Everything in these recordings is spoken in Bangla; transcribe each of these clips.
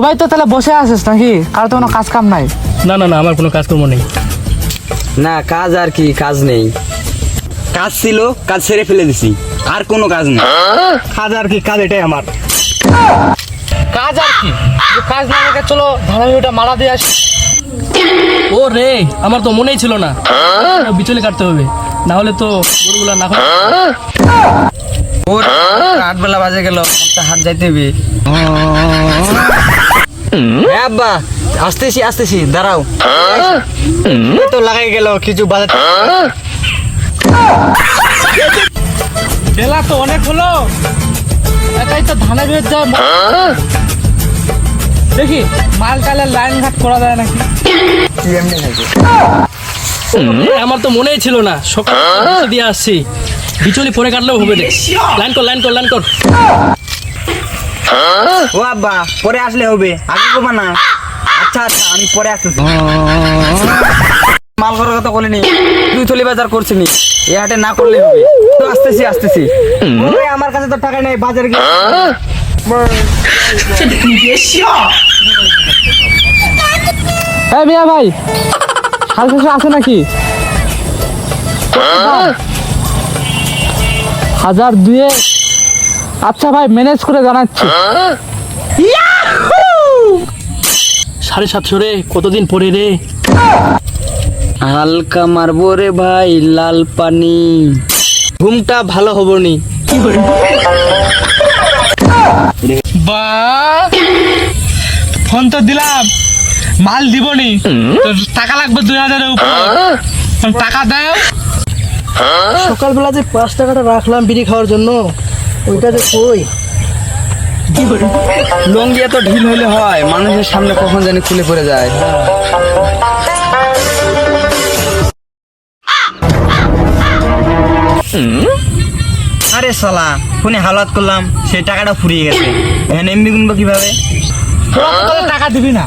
সবাই তো তাহলে বসে আছিস নাকি? কারো তো কোনো কাজ কাম নাই? না না না, আমার কোনো কাজকর্ম নেই। না কাজ আর কি, কাজ নেই। কাজ ছিল, কাজ ছেড়ে ফেলে দিছি, আর কোনো কাজ নেই। কাজ আর কি, কাজ এটাই আমার। কাজ আর কি? কাজ না রেখে চলো ধারাবিটা মারা দিয়ে আসি। ও রে, আমার তো মনেই ছিল না, বিচলে কাটতে হবে, না হলে তো গরুগুলা না হয়। ওর 8 বেলা বাজে গেল, হাত যাইতে হবে। হ্যাঁ আব্বা, আসতেছি দাঁড়াও। তো লাগাই গেল কিছু বাজার। বেলা তো অনেক হলো, এটাই তো ধানের বের যায়। দেখি মাল টালের লাইন ঘাট করা যায় নাকি। আমার তো মনেই ছিল না, সকাল দিয়ে আসছি, বিচলি পরে কাটলেও হবে রে। লাইন কর। ও আব্বা, পরে আসলে হবে, আগে করবা না? আচ্ছা আমি পরে আসতেছি। মাল করার কথা বলিনি, তুই থলি বাজার করছিনি, এই হাটে না করলে হবে তো। আসতেছি। ওরে আমার কাছে তো টাকা নেই, বাজারে গিয়ে এই মিয়া ভাই, হাল শেষে আছে নাকি? 1002। আচ্ছা ভাই, ম্যানেজ করে জানাচ্ছি। 750 রে, কতদিন পরে রে। হালকা মারবো রে ভাই, লাল পানি। ঘুমটা ভালো হবো নি। বাহ, ফোন তো দিলাম, মাল দিবনি, টাকা লাগবে 2000 এর উপর। টাকা দাও। সকালবেলা যে 5 টাকাটা রাখলাম বিড়ি খাওয়ার জন্য, ওইটা যে কই। লঙ্গি এত ঢিল হইলে হয়? মানুষের সামনে কখন জানি খুলে পড়ে যায়। আরে সালা, ফোনে হালাত করলাম, সেই টাকাটা ফুরিয়ে গেছে। এখন এমবি গুনবো কিভাবে? টাকা দিবি না,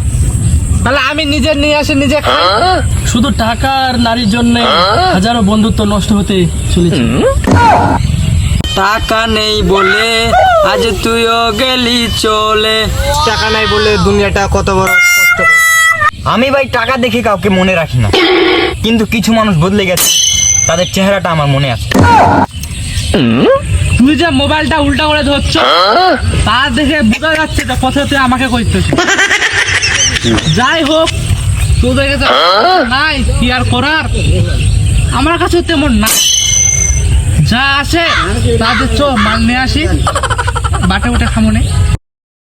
তাহলে আমি নিজে নিয়ে আসি, নিজে খাই। শুধু টাকা আর নারীর জন্য হাজারো বন্ধুত্ব নষ্ট হতে চলেছে। টাকা নেই বলে আজ তুইও গেলি চলে। টাকা নাই বলে দুনিয়াটা কত বড় কষ্ট। আমি ভাই টাকা দেখে কাউকে মনে রাখি না, কিন্তু কিছু মানুষ বদলে গেছে, তাদের চেহারাটা আমার মনে আছে। তুই যে মোবাইলটা উল্টা করে ধরছ, তা দেখে বোঝা যাচ্ছে যে কথা তুই আমাকে কইতেছিস। যাই হোক, তোদের কাছে নাই কি আর করার, আমার কাছে তেমন না। যা আছে তাদের চো মাল নিয়ে আসি, বাটে উঠে খামনে।